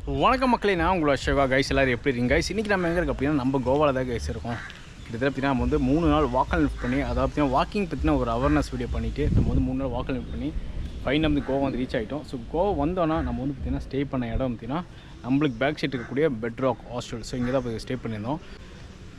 வணக்கம் மக்களே, நான் உங்களோட சிவா. கைஸ் எல்லோரும் எப்படி இருக்கீங்க கைஸ்? இன்றைக்கி நம்ம எங்கே இருக்குது அப்படின்னா நம்ம கோவாவில் தான் கைஸ் இருக்கோம். கிட்டத்தட்ட பார்த்தீங்கன்னா நம்ம வந்து 3 நாள் வாக்கல் லிஃப்ட் பண்ணி, அதாவது பார்த்தீங்கன்னா வாக்கிங் பற்றின ஒரு அவேர்னஸ் வீடியோ பண்ணிவிட்டு நம்ம வந்து 3 நாள் வாக்கல் லிஃப்ட் பண்ணி ஃபைன் வந்து கோவா வந்து ரீச் ஆகிட்டோம். ஸோ கோவா வந்தோன்னா நம்ம வந்து பார்த்திங்கன்னா ஸ்டே பண்ண இடம் பார்த்திங்கன்னா நம்மளுக்கு பேக் சைட் இருக்கக்கூடிய பெட்ராக் ஹாஸ்டல். ஸோ இங்கே தான் போய் ஸ்டே பண்ணியிருந்தோம்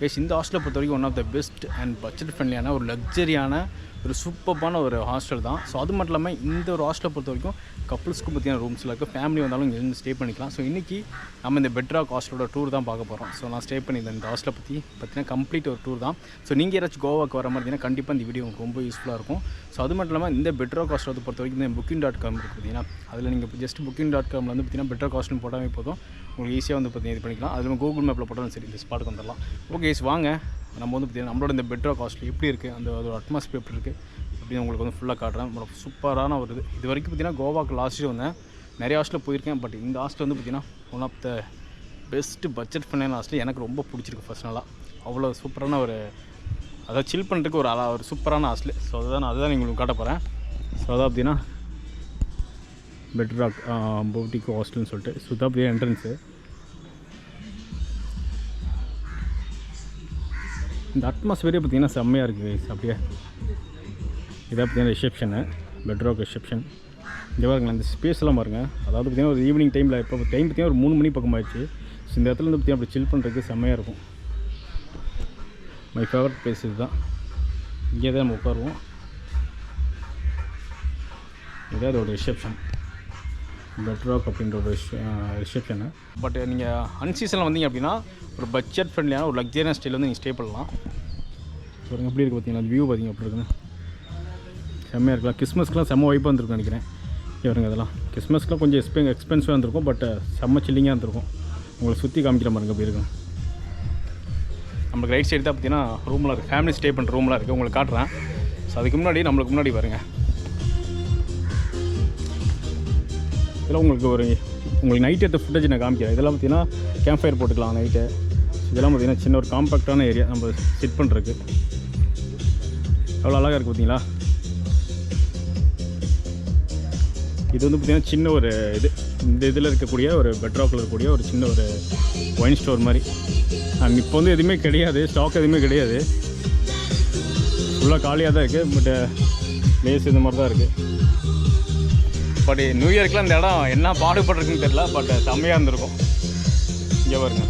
கைஸ். இந்த ஹாஸ்டலை பொறுத்த வரைக்கும் one of the best and budget ஃப்ரெண்ட்லியான ஒரு லக்ஸரியான ஒரு சூப்பரான ஒரு ஹாஸ்டல் தான். ஸோ அது மட்டும் இல்லாமல் இந்த ஒரு ஹாஸ்டலை பொறுத்த வரைக்கும் கப்புள்ஸ்க்கு பார்த்தீங்கன்னா ரூம்ஸில் இருக்குது, ஃபேமிலி வந்தாலும் இங்கேருந்து ஸ்டே பண்ணிக்கலாம். ஸோ இன்றைக்கி நம்ம இந்த பெட்ராக் ஹாஸ்டலோட டூர் தான் பார்க்க போகிறோம். ஸோ நான் ஸ்டே பண்ணியிருந்தேன் இந்த ஹாஸ்டலை பார்த்தீங்கன்னா கம்ப்ளீட் ஒரு டூர் தான். ஸோ நீங்கள் யாராச்சும் கோவாக்கு வர மாதிரி இருந்தீங்கன்னா கண்டிப்பாக இந்த வீடியோ உங்களுக்கு ரொம்ப யூஸ்ஃபுல்லாக இருக்கும். ஸோ அது மட்டும் இல்லாமல் இந்த பெட்ராக் ஹாஸ்டலை பொறுத்த வரைக்கும் இந்த booking.com இருக்குது பார்த்தீங்கன்னா, அதில் நீங்கள் ஜஸ்ட் booking.com வந்து பார்த்தீங்கன்னா பெட்ராக் ஹாஸ்டல் போட்டாவே போதும், உங்களுக்கு ஈஸியாக வந்து பார்த்தீங்கன்னா இது பண்ணிக்கலாம். அதில் கூகுள் மேப்பில் போட்டாலும் சரி இந்த ஸ்பாட்டுக்கு வந்துடலாம். ஓகே வாங்க, நம்ம வந்து பார்த்தீங்கன்னா நம்மளோட இந்த பெட்ராக் ஹாஸ்டல் எப்படி இருக்குது, அதோட அட்மாஸ்பியர் எப்படி இருக்குது அப்படின்னு உங்களுக்கு வந்து ஃபுல்லாக காட்டுறேன். சூப்பரான ஒரு இது வரைக்கும் பார்த்தீங்கன்னா கோவாக்கு லாஸ்ட் இயர் வந்தேன், நிறைய ஹாஸ்டலில் போயிருக்கேன். பட் இந்த ஹாஸ்டல் வந்து பார்த்திங்கன்னா one of the best budget ஃப்ரெண்ட்லியான ஹாஸ்டல். எனக்கு ரொம்ப பிடிச்சிருக்கு பர்சனலாக. அவ்வளோ சூப்பரான ஒரு அதாவது சில் பண்ணுறதுக்கு ஒரு சூப்பரான ஹாஸ்டல். ஸோ அதுதான் உங்களுக்கு காட்ட போகிறேன். ஸோ அதான் பார்த்தீங்கன்னா பெட்ராக் பவுட்டிக் ஹாஸ்டல்னு சொல்லிட்டு சுத்தா அப்படியே என்ட்ரன்ஸு. இந்த அட்மாஸ்பியரே பார்த்திங்கன்னா செம்மையாக இருக்குது அப்படியே. இதாக பார்த்தீங்கன்னா ரிசப்ஷனு, பெட்ராக் ரிசப்ஷன். இங்கே பாருங்களேன், இந்த ஸ்பேஸ்லாம் பாருங்கள். அதாவது பார்த்திங்கன்னா ஒரு ஈவினிங் டைமில் இப்போ டைம் பார்த்திங்கன்னா ஒரு 3 மணி பக்கம் ஆயிடுச்சு. ஸோ இந்த இடத்துல வந்து பார்த்திங்கன்னா அப்படி சில் பண்ணுறதுக்கு செம்மையாக இருக்கும். மை ஃபேவரட் பிளேஸ் இது தான். இங்கே தான் நம்ம உட்காருவோம். இதான் அதோட ரிசப்ஷன், பெட்ராக் அப்படின்ற ஒரு ரிசப்ஷனு. பட் நீங்கள் அன்சீசனில் வந்தீங்க அப்படின்னா ஒரு பட்ஜெட் ஃப்ரெண்ட்லியான ஒரு லக்ஸரியான ஸ்டைல் வந்து நீங்கள் ஸ்டே பண்ணலாம். பாருங்கள் எப்படி இருக்குது பார்த்தீங்கன்னா, அது வியூ பார்த்திங்க அப்படி இருக்குன்னு செம்மையாக இருக்கலாம். கிறிஸ்மஸ்க்குலாம் செம்ம வைப்பாக இருந்திருக்கும் நினைக்கிறேன். இவருங்க அதெல்லாம் கிறிஸ்மஸ்க்குலாம் கொஞ்சம் எக்ஸ்பென்சிவாக இருந்திருக்கும், பட் செம்ம சில்லிங்காக இருந்திருக்கும். உங்களுக்கு சுற்றி காமிக்கிற மாதிரி அப்படி இருக்கும். நம்மளுக்கு ரைட் சைடு தான் பார்த்தீங்கன்னா ரூம்லாம் இருக்குது, ஃபேமிலி ஸ்டே பண்ணுற ரூம்லாம் இருக்குது, உங்களுக்கு காட்டுறேன். ஸோ அதுக்கு முன்னாடி நம்மளுக்கு முன்னாடி பாருங்கள், இதெல்லாம் உங்களுக்கு நைட் எடுத்த ஃபுட்டேஜ் நான் காமிக்கிறேன். இதெல்லாம் பார்த்தீங்கன்னா கேம்ப் ஃபயர் போட்டுக்கலாம் நைட்டு. இதெல்லாம் பார்த்தீங்கன்னா சின்ன ஒரு காம்பேக்டான ஏரியா நம்ம செட் பண்ணுறதுக்கு. அவ்வளோ அழகாக இருக்குது பார்த்தீங்களா. இது வந்து பார்த்திங்கன்னா சின்ன ஒரு இந்த இதில் இருக்கக்கூடிய ஒரு பெட்ராக்கில் இருக்கக்கூடிய ஒரு சின்ன ஒரு ஒயின் ஸ்டோர் மாதிரி. அண்ட் இப்போ வந்து எதுவுமே கிடையாது, ஸ்டாக் எதுவுமே கிடையாது, ஃபுல்லாக காலியாக தான் இருக்குது. பட் லேஸ் இந்த மாதிரி தான் இருக்குது. பட் நியூ இயர்க்குலாம் இந்த இடம் என்ன பாடுபட்டுருக்குன்னு தெரியல, பட் செம்மையாக இருந்திருக்கும். இங்கே பாருங்க,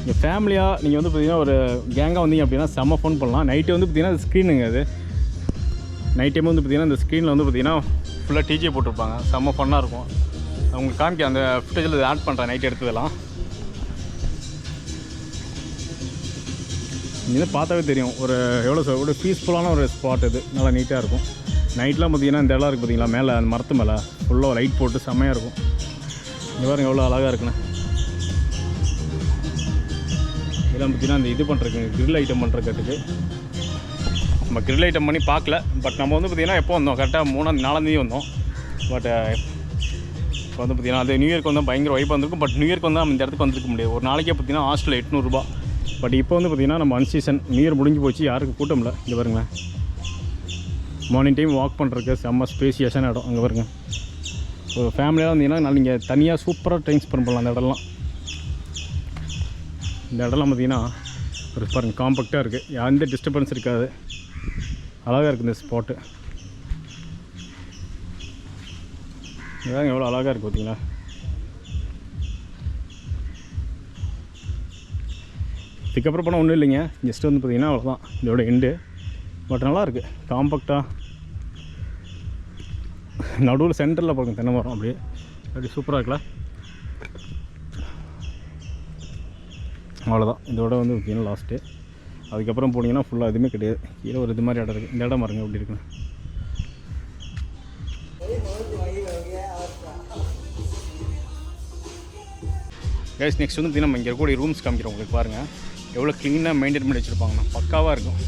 இங்கே ஃபேமிலியாக நீங்கள் வந்து பார்த்திங்கன்னா ஒரு கேங்காக வந்தீங்க அப்படின்னா செம்ம ஃபன் பண்ணலாம். நைட்டு வந்து பார்த்திங்கன்னா ஸ்க்ரீனுங்க, அது நைட் டைம் வந்து பார்த்திங்கன்னா இந்த ஸ்க்ரீனில் வந்து பார்த்திங்கன்னா ஃபுல்லாக டிஜே போட்டிருப்பாங்க, செம்ம ஃபன்னாக இருக்கும். அவங்களுக்கு காமிக்க அந்த ஃபுட்டேஜில் இது ஆட் பண்ணுறேன் நைட் எடுத்ததெல்லாம். இது பார்த்தாவே தெரியும் ஒரு எவ்வளோ பீஸ்ஃபுல்லான ஒரு ஸ்பாட். இது நல்லா நீட்டாக இருக்கும். நைட்லாம் பார்த்திங்கன்னா இந்த இடம் இருக்குது பார்த்திங்களா, மேலே அந்த மரத்து மேலே ஃபுல்லாக லைட் போட்டு செம்மையாக இருக்கும். இங்கே பாருங்க எவ்வளோ அழகாக இருக்குண்ணே. இதெல்லாம் பார்த்திங்கன்னா இந்த இது பண்ணுறதுக்கு கிரில் ஐட்டம் பண்ணுறதுக்கு நம்ம கிரில் ஐட்டம் பண்ணி பார்க்கல. பட் நம்ம வந்து பார்த்திங்கன்னா எப்போ வந்தோம், கரெக்டாக 3ஆம் 4ஆம் தேதி வந்தோம். பட் இப்போ வந்து பார்த்திங்கன்னா அது நியூ இயர்க்கு வந்தால் பயங்கர வைப்பாக வந்திருக்கும். பட் நியூ இயர்க்கு வந்தால் நம்ம இந்த இடத்துக்கு வந்துருக்க முடியாது. ஒரு நாளைக்கே பார்த்திங்கன்னா ஹாஸ்டலில் 800 ரூபா. பட் இப்போ வந்து பார்த்திங்கன்னா நம்ம அன்சீசன், நியூ இயர் முடிஞ்சு போச்சு, யாருக்கு கூட்டம் இல்லை. இங்கே பாருங்களேன், மார்னிங் டைம் வாக் பண்ணுறதுக்கு செம்ம ஸ்பேசியஸான இடம். அங்கே பாருங்கள், ஒரு ஃபேமிலியாக வந்தீங்கன்னா நீங்கள் தனியாக சூப்பராக டைம் ஸ்பெண்ட் பண்ணலாம். அந்த இடம்லாம் பார்த்திங்கன்னா ஒரு பாருங்கள் காம்பேக்டாக இருக்குது, எந்த டிஸ்டர்பன்ஸ் இருக்காது, அழகாக இருக்குது இந்த ஸ்பாட்டு. இதான் எவ்வளோ அழகாக இருக்குது பார்த்தீங்களா. இதுக்கப்புறம் போனால் ஒன்றும் இல்லைங்க, ஜஸ்ட்டு வந்து பார்த்திங்கன்னா அவ்வளோதான் இதோட எண்டு. பட் நல்லாயிருக்கு, காம்பேக்டாக. நடுவில் சென்டரில் பாருங்கள் தென்னை மரம், அப்படி சூப்பராக இருக்குல்ல. அவ்வளோதான் இதோட வந்து பார்த்திங்கன்னா லாஸ்ட்டு. அதுக்கப்புறம் போனீங்கன்னா ஃபுல்லாக எதுவுமே கிடையாது. கீழே ஒரு இது மாதிரி இடம் இருக்குது. இந்த இடம் பாருங்க எப்படி இருக்குன்னு. கைஸ் நெக்ஸ்ட் வந்து பார்த்திங்கன்னா நம்ம இங்கே இருக்கக்கூடிய ரூம்ஸ் காமிக்கிறோம் உங்களுக்கு. பாருங்கள் எவ்வளோ க்ளீனாக மெயின்டைன் பண்ணி வச்சுருப்பாங்கண்ணா, பக்காவாக இருக்கும்.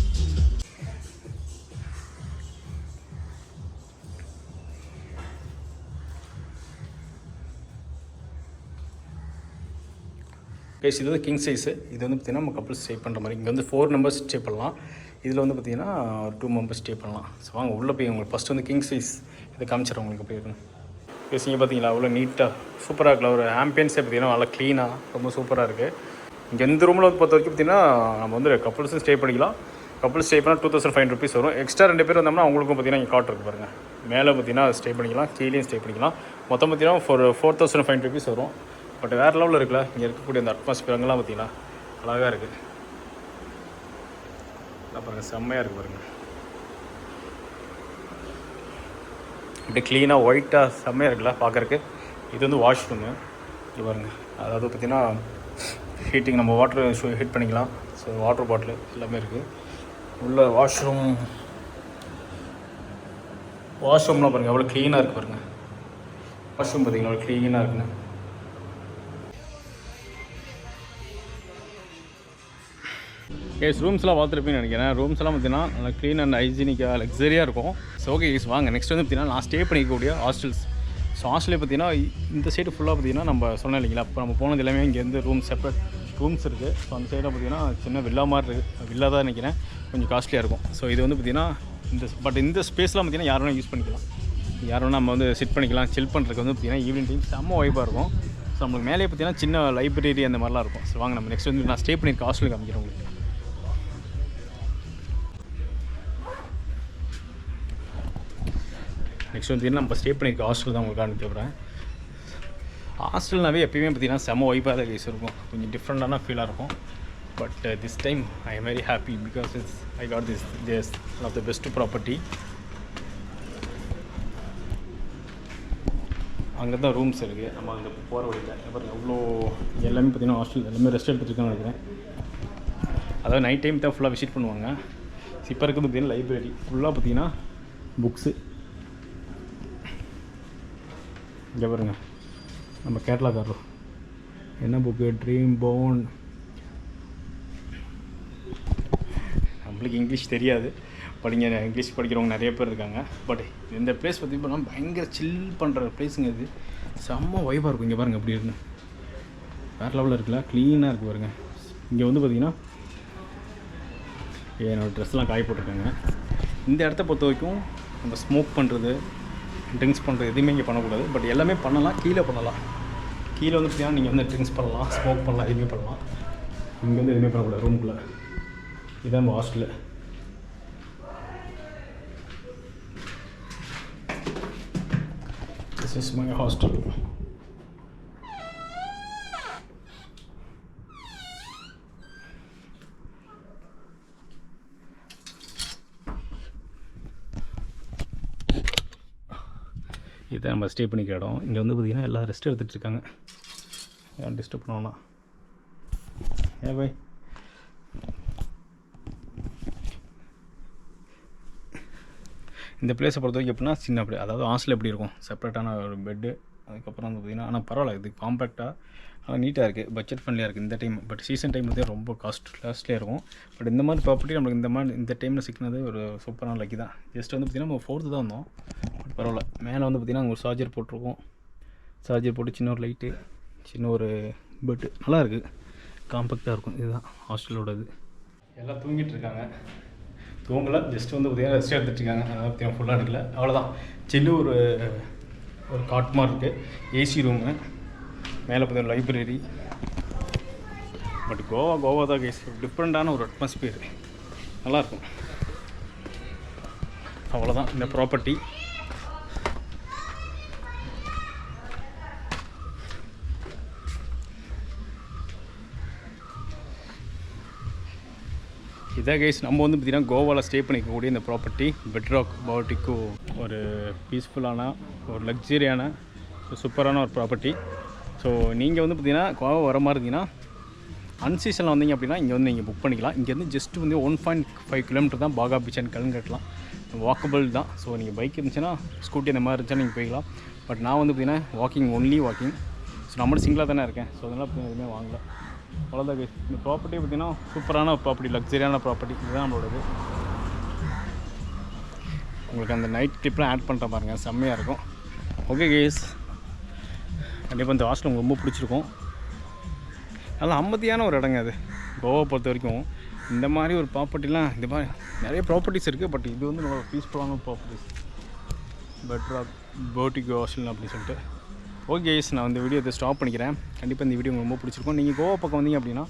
கைஸ் இது வந்து கிங் சைஸு. இது வந்து பார்த்திங்கன்னா நம்ம கப்புள்ஸ் ஸ்டே பண்ணுற மாதிரி. இங்கே வந்து 4 மெம்பர்ஸ் ஸ்டே பண்ணலாம். இதில் வந்து பார்த்திங்கன்னா 2 மெம்பர்ஸ் ஸ்டே பண்ணலாம். ஸோ வாங்க உள்ளே போய் உங்களுக்கு ஃபஸ்ட்டு வந்து கிங் சைஸ் இதை காமிச்சிடறேன் உங்களுக்கு எப்படி இருக்குன்னு. பேசிங்க பார்த்தீங்களா அவ்வளோ நீட்டாக சூப்பராக இருக்குல்ல. ஒரு ஆம்பியன்ஸே பார்த்தீங்கன்னா நல்லா க்ளீனாக ரொம்ப சூப்பராக இருக்குது. இங்கே எந்த ரூமில் வந்து பொறுத்த வரைக்கும் பார்த்தீங்கன்னா நம்ம வந்து கப்புள்ஸும் ஸ்டே பண்ணிக்கலாம். கப்புள்ஸ் ஸ்டே பண்ணால் 2500 rupees வரும். எக்ஸ்ட்ரா 2 பேர் வந்தோம்னா அவங்களுக்கும் பார்த்தீங்கன்னா இங்கே காட் இருக்குது பாருங்கள். மேலே பார்த்தீங்கன்னா ஸ்டே பண்ணிக்கலாம், கீழேயும் ஸ்டே பண்ணிக்கலாம். மொத்தம் பார்த்தீங்கன்னா 4500 rupees வரும். பட் வேறு லெவலில் இருக்குல்ல இங்கே இருக்கக்கூடிய அந்த அட்மாஸ்பியர் அங்கெல்லாம் பார்த்தீங்கன்னா அழகாக இருக்குது. பாருங்கள் செம்மையாக இருக்குது பாருங்கள். இப்படி க்ளீனாக ஒயிட்டாக செம்மையாக இருக்குல்ல பார்க்குறக்கு. இது வந்து வாஷ்ரூமு இது பாருங்கள். அதாவது பார்த்திங்கன்னா ஹீட்டிங் நம்ம வாட்டர் ஹீட் பண்ணிக்கலாம். ஸோ வாட்டர் பாட்டில் எல்லாமே இருக்குது. உள்ள வாஷ்ரூம்லாம் பாருங்கள் எவ்வளோ க்ளீனாக இருக்குது பாருங்கள். வாஷ்ரூம் பார்த்திங்கன்னா எவ்வளோ க்ளீனாக இருக்குன்னு. கேஸ் ரூம்ஸ்லாம் பார்த்துருப்பேன்னு நினைக்கிறேன். ரூம்ஸ்லாம் பார்த்தீங்கன்னா நல்லா க்ளீன் அண்ட் ஹைஜீனிக்காக லக்ஸரியாக இருக்கும். ஸோ ஓகே கேஸ் வாங்க நெக்ஸ்ட் வந்து பார்த்தீங்கன்னா நான் ஸ்டே பண்ணிக்கக்கூடிய ஹாஸ்டல்ஸ். ஸோ ஹாஸ்டலே பார்த்தீங்கன்னா இந்த சைடு ஃபுல்லாக பார்த்தீங்கன்னா நம்ம சொன்னோம் இல்லைங்களா, அப்போ நம்ம போனது எல்லாமே இங்கேருந்து செப்பரேட் ரூம்ஸ் இருக்குது. ஸோ அந்த சைடில் பார்த்தீங்கன்னா சின்ன வில்லா மாதிரி இருக்குது. வில்லா தான் நினைக்கிறேன், கொஞ்சம் காஸ்ட்லியாக இருக்கும். ஸோ இது வந்து பார்த்தீங்கன்னா இந்த ஸ்பேஸ்லாம் பார்த்தீங்கன்னா யார் வேணால் யூஸ் பண்ணிக்கலாம். யார் வேணால் நம்ம வந்து சிட் பண்ணிக்கலாம். சில் பண்ணுறதுக்கு வந்து பார்த்தீங்கன்னா ஈவினிங் டைம் செம்ம வைப்பாக இருக்கும். ஸோ நம்மளுக்கு மேலே பார்த்தீங்கன்னா சின்ன லைப்ரரி அந்த மாதிரிலாம் இருக்கும். ஸோ வாங்க நம்ம நெக்ஸ்ட் வந்து நான் ஸ்டே பண்ணியிருக்க ஹாஸ்டலுக்கு காமிக்கிறேன் உங்களுக்கு. நெக்ஸ்ட் வந்து நம்ம ஸ்டே பண்ணியிருக்க ஹாஸ்டல் தான் உங்களுக்கு காமிக்க போகிறேன். ஹாஸ்டல்னாவே எப்பயுமே பார்த்தீங்கன்னா செம்ம வைப்பாக தான் கேஸ் இருக்கும். கொஞ்சம் டிஃப்ரெண்ட்டான ஃபீலாக இருக்கும். But this time I am very happy because I got this one of the best property. அங்கே தான் ரூம்ஸ் இருக்குது. நம்ம அங்கே போகிற வழியில் அப்புறம் எவ்வளோ எல்லாமே பார்த்தீங்கன்னா ஹாஸ்டல் எல்லாமே ரெஸ்ட் எடுத்துகிட்டு நினைக்கிறேன். அதாவது நைட் டைம் தான் ஃபுல்லாக விசிட் பண்ணுவாங்க. இப்போ இருக்குது பார்த்தீங்கன்னா லைப்ரரி ஃபுல்லாக பார்த்தீங்கன்னா புக்ஸு. இங்கே பாருங்க நம்ம கேரளாக்காரர் என்ன புக்கு, ட்ரீம் பவுண்ட். நம்மளுக்கு இங்கிலீஷ் தெரியாது, படிங்க இங்கிலீஷ் படிக்கிறவங்க நிறைய பேர் இருக்காங்க. பட் இந்த பிளேஸ் பற்றி போனால் பயங்கர சில் பண்ணுற பிளேஸுங்க. இது செம்ம வைப்பாக இருக்கும். இங்கே பாருங்கள் எப்படி இருக்குன்னு, வேறு லெவலில் இருக்குல்ல, க்ளீனாக இருக்குது பாருங்கள். இங்கே வந்து பார்த்திங்கன்னா என்னோடய ட்ரெஸ்லாம் காய போட்டிருக்காங்க. இந்த இடத்த பொறுத்த வரைக்கும் நம்ம ஸ்மோக் பண்ணுறது ட்ரிங்க்ஸ் பண்ணுறது எதுவுமே இங்கே பண்ணக்கூடாது. பட் எல்லாமே பண்ணலாம், கீழே பண்ணலாம். கீழே வந்து பார்த்தீங்கன்னா நீங்கள் வந்து ட்ரிங்க்ஸ் பண்ணலாம், ஸ்மோக் பண்ணலாம், எதுவுமே பண்ணலாம். இங்கே வந்து எதுவுமே பண்ணக்கூடாது ரூமுக்குள்ளே. இதுதான் நம்ம hostel. This is my hostel. இதை நம்ம ஸ்டே பண்ணிக்கிற இடம். இங்கே வந்து பார்த்திங்கன்னா எல்லாம் ரெஸ்ட் எடுத்துகிட்ருக்காங்க. யாரும் டிஸ்டர்ப் பண்ணுவோன்னா பாய். இந்த பிளேஸை பொறுத்த வரைக்கும் எப்படின்னா சின்ன அப்படி, அதாவது ஹாஸ்டல் எப்படி இருக்கும் செப்பரேட்டான ஒரு பெட்டு. அதுக்கப்புறம் வந்து பார்த்திங்கன்னா ஆனால் பரவாயில்ல, இது காம்பேக்டாக ஆனால் நீட்டாக இருக்குது, பட்ஜெட் ஃப்ரெண்ட்லியாக இருக்குது இந்த டைம். பட் சீசன் டைம் வந்து ரொம்ப காஸ்ட்லியாக இருக்கும். பட் இந்த மாதிரி ப்ராப்பர்ட்டி நம்மளுக்கு இந்த டைமில் சிக்கினது ஒரு சூப்பரான லக்கி தான். ஜஸ்ட் வந்து பார்த்திங்கன்னா நம்ம 4th தான் வந்தோம். பட் பரவாயில்ல. மேலே வந்து பார்த்திங்கன்னா ஒரு சார்ஜர் போட்டிருக்கோம். சார்ஜர் போட்டு சின்ன ஒரு லைட்டு, சின்ன ஒரு பெட்டு, நல்லா இருக்குது, காம்பேக்டாக இருக்கும். இதுதான் ஹாஸ்டலோட இது. எல்லாம் தூங்கிட்டு இருக்காங்க. தூங்கலை, ஜஸ்ட் வந்து பார்த்திங்கன்னா ரெஸ்ட் எடுத்துகிட்ருக்காங்க. அதாவது பார்த்திங்கன்னா ஃபுல்லாக எடுக்கல, அவ்வளோதான். சின்ன ஒரு காட் மாதிரி இருக்குது. ஏசி ரூமு, மேலே பார்த்தீங்கன்னா லைப்ரரி. பட் கோவா தான் கேஸ், டிஃப்ரெண்ட்டான ஒரு அட்மாஸ்பியர், நல்லாயிருக்கும். அவ்வளோதான் இந்த ப்ராப்பர்ட்டி. இதான் கைஸ் நம்ம வந்து பார்த்திங்கன்னா கோவாவில் ஸ்டே பண்ணிக்கக்கூடிய இந்த ப்ராப்பர்ட்டி பெட்ராக் பவுட்டிக்கு. ஒரு பீஸ்ஃபுல்லான ஒரு லக்ஸரியான சூப்பரான ஒரு ப்ராப்பர்ட்டி. ஸோ நீங்கள் வந்து பார்த்திங்கன்னா கோவா வர மாதிரி இருந்தீங்கன்னா அன்சீசனில் வந்தீங்க அப்படின்னா இங்கே வந்து நீங்கள் புக் பண்ணிக்கலாம். இங்கேருந்து ஜஸ்ட் வந்து 1.5 கிலோமீட்டர் தான் பாகா பீச் அண்ட் கல்கட்டலாம், வாக்கபிள் தான். ஸோ நீங்கள் பைக் இருந்துச்சுன்னா, ஸ்கூட்டி அந்த மாதிரி இருந்துச்சுன்னா நீங்கள் போய்க்கலாம். பட் நான் வந்து பார்த்திங்கன்னா ஒன்லி வாக்கிங். ஸோ நம்மளும் சிங்கிளாக தானே இருக்கேன். ஸோ அதனால் எதுவுமே வாங்கலை, அவ்வளோதான் கைஸ். இந்த ப்ராப்பர்ட்டி பார்த்திங்கன்னா சூப்பரான ப்ராப்பர்ட்டி, லக்ஸரியான ப்ராப்பர்ட்டி. இதுதான் நம்மளோடது. உங்களுக்கு அந்த நைட் கிளிப்லாம் ஆட் பண்ணுற பாருங்கள், செம்மையாக இருக்கும். ஓகே கைஸ், கண்டிப்பாக இந்த ஹாஸ்டல் உங்களுக்கு ரொம்ப பிடிச்சிருக்கும். நல்லா அமைதியான ஒரு இடங்க அது. கோவா பொறுத்த வரைக்கும் இந்த மாதிரி ஒரு ப்ராப்பர்ட்டிலாம், இந்த மாதிரி நிறைய ப்ராப்பர்ட்டிஸ் இருக்குது. பட் இது வந்து ரொம்ப பீஸ்ஃபுல்லான ப்ராப்பர்ட்டிஸ். பெட்ராக் போட்டிகோ ஹாஸ்டல் அப்படின்னு சொல்லிட்டு. ஓகே கைஸ், நான் இந்த வீடியோ ஸ்டாப் பண்ணிக்கிறேன். கண்டிப்பாக இந்த வீடியோ உங்களுக்கு ரொம்ப பிடிச்சிருக்கும். நீங்கள் கோவா பக்கம் வந்தீங்க அப்படின்னா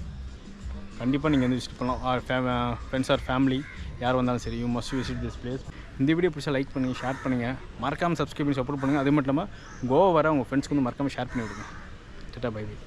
கண்டிப்பாக நீங்கள் வந்து விசிட் பண்ணலாம். ஃப்ரெண்ட்ஸ் ஆர் ஃபேமிலி யார் வந்தாலும் சரி, you must visit this place. இந்த வீடியோ பிடிச்சா லைக் பண்ணுங்கள், ஷேர் பண்ணுங்கள், மறக்காமல் சப்ஸ்கிரைப் பண்ணி சப்போர்ட் பண்ணுங்கள். அது மட்டும் இல்லாமல் கோவா வர உங்கள் ஃப்ரெண்ட்ஸ்க்கு வந்து மறக்காமல் ஷேர் பண்ணி விடுங்க. Tata bye by.